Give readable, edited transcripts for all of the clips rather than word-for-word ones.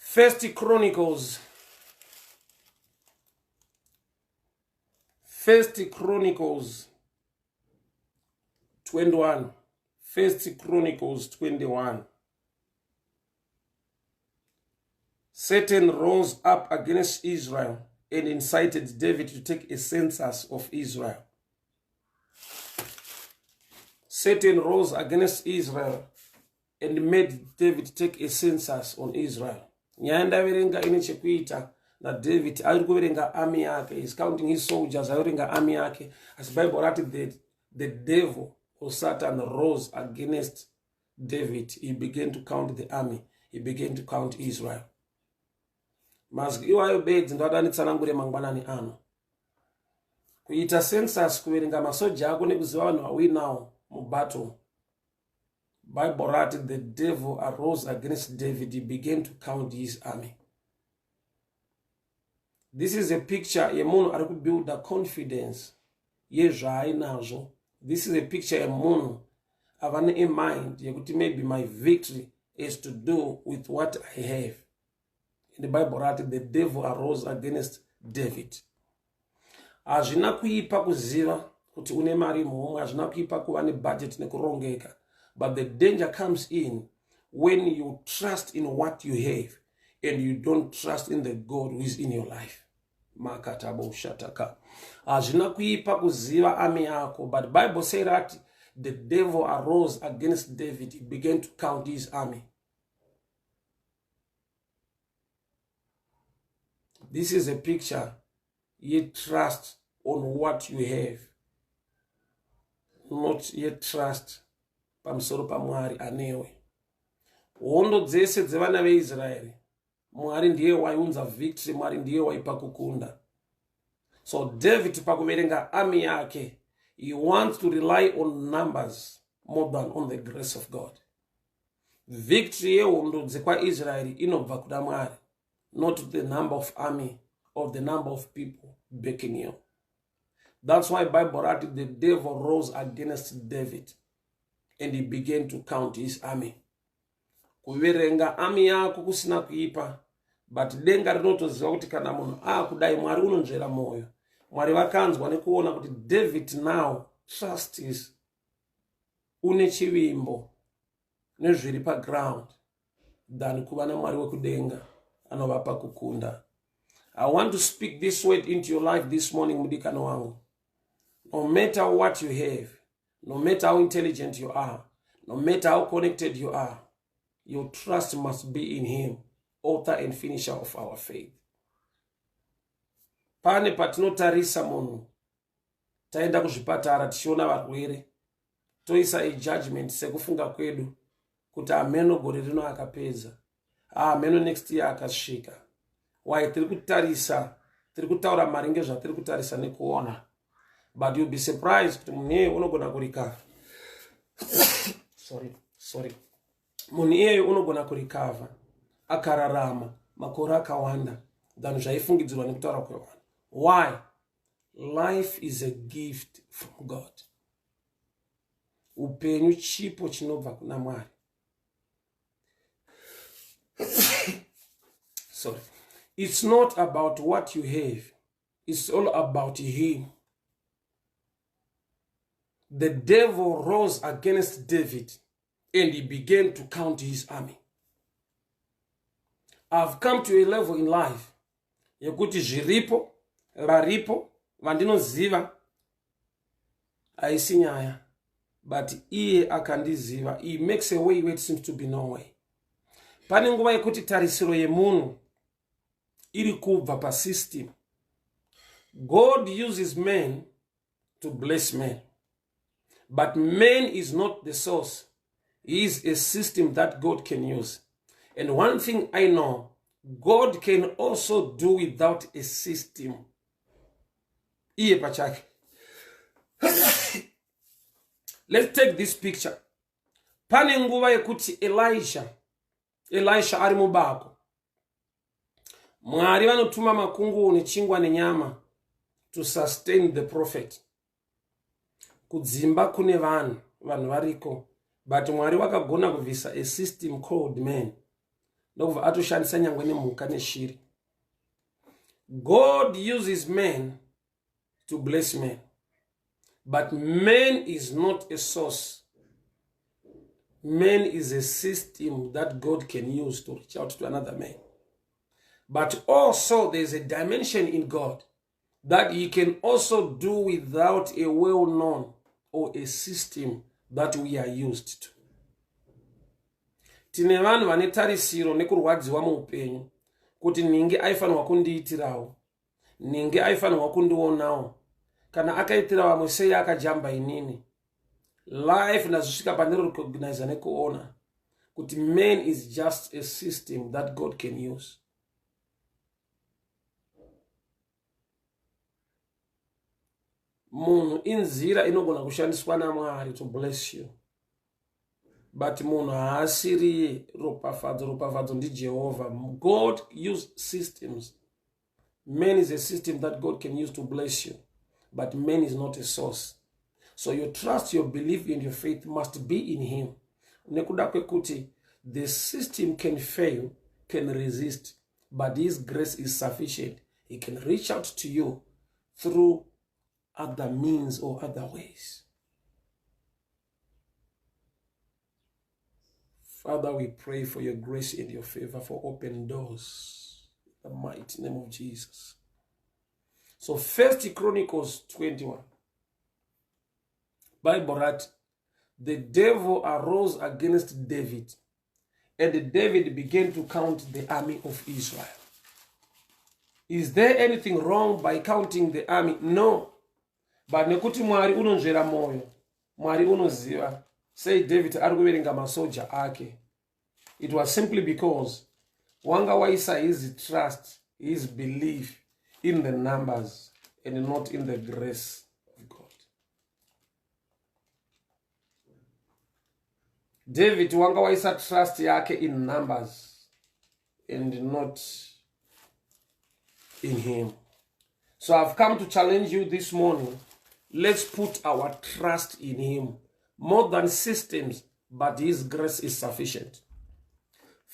First Chronicles 21. First Chronicles 21. Satan rose up against Israel and incited David to take a census of Israel. Satan rose against Israel and made David take a census on Israel. Nyanda verenga ine chekuita na David ari kuverenga army yake, he's counting his soldiers, ari kuverenga army yake. As Bible writes, the devil or Satan rose against David. He began to count the army. He began to count Israel. Mas iwayo bedzi ndoadanitsanangure mangwanani ano. Kuita census kuverenga masoja ako nekuziva vanhu vawinawo mubattle. Bible writes, the devil arose against David. He began to count his army. This is a picture yemunhu ari kubuilda confidence yezvaainazvo. This is a picture yemunhu avane a mind yekuti maybe my victory is to do with what I have. In the Bible writes, the devil arose against David. Hazvina kuipa kuziva kuti une mari muhomwe, hazvina kuipa kuva nebudget nekurongeka. But the danger comes in when you trust in what you have and you don't trust in the God who is in your life. Makatabo shataka. Hazvina kuipa kuziva army yako, but the Bible says that the devil arose against David. He began to count his army. This is a picture. Yet trust on what you have, not yet trust pamusoro paMwari anewe. Hondo dzese dzevana veIsraeri, Mwari ndiye waiunza victory, Mwari ndiye waipa kukunda. So David pakuverenga army yake, he wants to rely on numbers more than on the grace of God. Victory yehondo dzekwaIsraeri inobva kuna Mwari, not the number of army or the number of people backing you. That's why Bible writes, the devil rose against David and he began to count his army. Kuverenga army yako kusina kuipa, but denga rinotoziva kuti kana munhu kudai Mwari unonzvera moyo. Mwari vakanzwa nekuona kuti David now trusts une chivimbo nezviri paground than kuva naMwari wekudenga anovapa kukunda. I want to speak this word into your life this morning, mudikano wangu. No matter what you have, no matter how intelligent you are, no matter how connected you are, your trust must be in Him, author and finisher of our faith. Pane patinotarisa munhu, taenda kuzvipatara tichiona varwere, toisa a judgment sekufunga kwedu kuti ameno gore rino akapedza, ameno next year akasvika. Why tiri kutaura maringe zvatiri kutarisa nekuona. But you'll be surprised kuti munhu iyeyo unogona kurikava. sorry. Munhu iyeyo unogona kurikava akararama makore akawanda than zvaifungidzirwa nekutaura kwevanhu. Why? Life is a gift from God. Upenyu chipo chinobva kuna Mwari. Sorry. It's not about what you have. It's all about Him. The devil rose against David and he began to count his army. I've come to a level in life yekuti zviripo, varipo, vandinoziva haisi nyaya, but iye akandiziva. He makes a way where it seems to be no way. Pane nguva yekuti tarisiro yemunhu iri kubva pasystem. God uses men to bless men. But man is not the source. He is a system that God can use. And one thing I know, God can also do without a system. Iye pachake. Let's take this picture. Pane nguva yekuti Elisha ari mubako. Mwari vanotuma makungu nechingwa nenyama to sustain the prophet. Kudzimba kune vanhu variko, but Mwari wakagona kubvisa a system called man. ndokubva atoshandisa nyangwe nemhuka neshiri. God uses men to bless men, but man is not a source. Man is a system that God can use to reach out to another man. But also there's a dimension in God that he can also do without a well-known or a system that we are used to. Tine vanhu vane tarisiro nekurwadziwa muupenyu kuti ninge aifanirwa kundiitirawo, ninge aifanirwa kundionawo, kana akaitira vamwe sei akajamba inini. Life nazvisvika pane recognize nekuona kuti man is just a system that God can use. Munhu inzira inogona kushandiswa naMwari to bless you. But munhu haasiri ropafadzo ndiJehovah. God uses systems. Man is a system that God can use to bless you, but man is not a source. So your trust, your belief, and your faith must be in him. Nekuda kwekuti the system can fail, can resist, but his grace is sufficient. He can reach out to you through other means or other ways. Father, we pray for your grace and your favor, for open doors, in the mighty name of Jesus. So 1 Chronicles 21. Bible writes, the devil arose against David, and David began to count the army of Israel. Is there anything wrong by counting the army? No. But nekuti Mwari unonzvera moyo, Mwari unoziva, say David ari kuverenga masoja ake. It was simply because wanga waisa his trust, his belief in the numbers and not in the grace of God. David wanga waisa trust yake in numbers and not in him. So I've come to challenge you this morning. Let's put our trust in him. More than systems, but his grace is sufficient.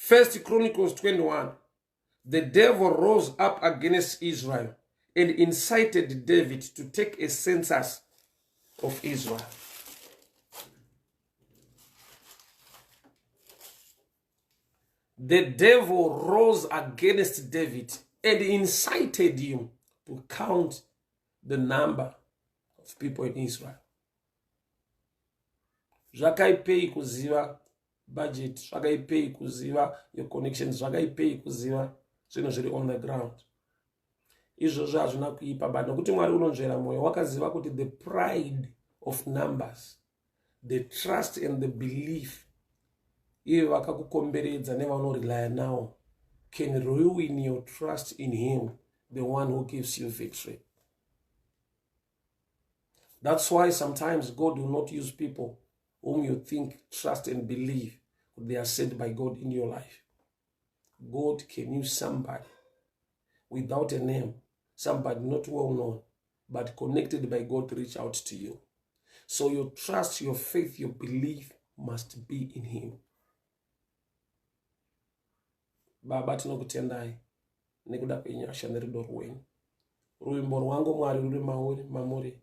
1 Chronicles 21. The devil rose up against Israel and incited David to take a census of Israel. The devil rose against David and incited him to count the number of people in Israel. Zvakaipei kuziva budget, zvakaipei kuziva your connections, zvakaipei kuziva zvinhu zviri on the ground. Izvozvo hazvina kuipa, but nokuti Mwari unonzvera moyo, wakaziva kuti the pride of numbers, the trust and the belief ivo vakakukomberedza nevanorilaya nawo can ruin your trust in him, the one who gives you victory. That's why sometimes God will not use people whom you think, trust, and believe they are sent by God in your life. God can use somebody without a name, somebody not well known, but connected by God to reach out to you. So your trust, your faith, your belief must be in him. Baba tinokutendai nekuda kwenyasha nerudo rwenyu. Rwimbo rwangu Mwari ruri mamuri.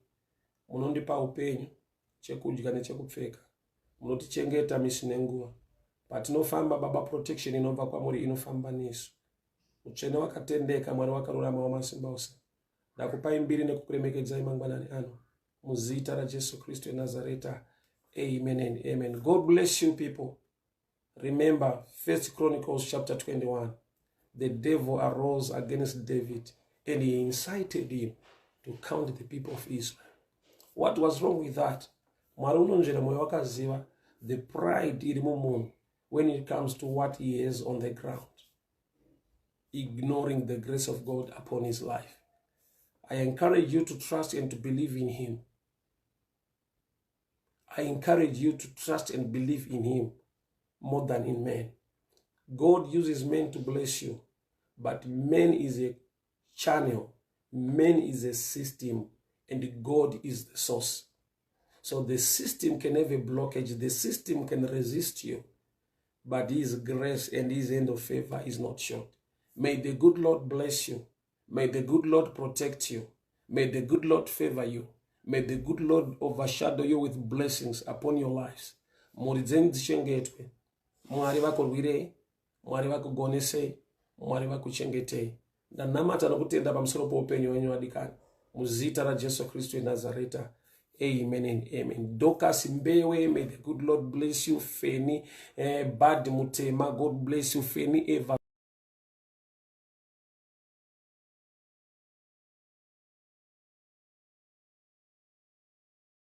Munondipa upenyu, chekudya nechekupfeka. Munotichengeta misi nenguva. Patinofamba Baba, protection inobva kwamuri inofamba nesu. Mutsvene wakatendeka, Mwari wakarurama wamasimba ose. Ndakupai mbiri nekukuremekedzai mangwanani ano. Muzita raJesu Kristu weNazareta. Amen and amen. God bless you people. Remember 1 Chronicles chapter 21. The devil arose against David and he incited him to count the people of Israel. What was wrong with that? Mwari unonzvera moyo wakaziva the pride iri mumunhu when it comes to what he has on the ground, ignoring the grace of God upon his life. I encourage you to trust and to believe in him. I encourage you to trust and believe in him more than in men. God uses men to bless you, but man is a channel, man is a system, and God is the source. So the system can have a blockage, the system can resist you, but his grace and his hand of favor is not short. May the good Lord bless you. May the good Lord protect you. May the good Lord favor you. May the good Lord overshadow you with blessings upon your lives. Mhuri dzenyu dzichengetwe. Mwari vakurwirei, Mwari vakugonesei, Mwari vakuchengetei. Ndanamata nokutenda pamusoro poupenyu hwenyu vadikani. Muzita raJesu Kristu weNazareta. Amen and amen. Dorcas Mbewe, may the good Lord bless you. Feni Bad Mutema, God bless you. Feni Eva.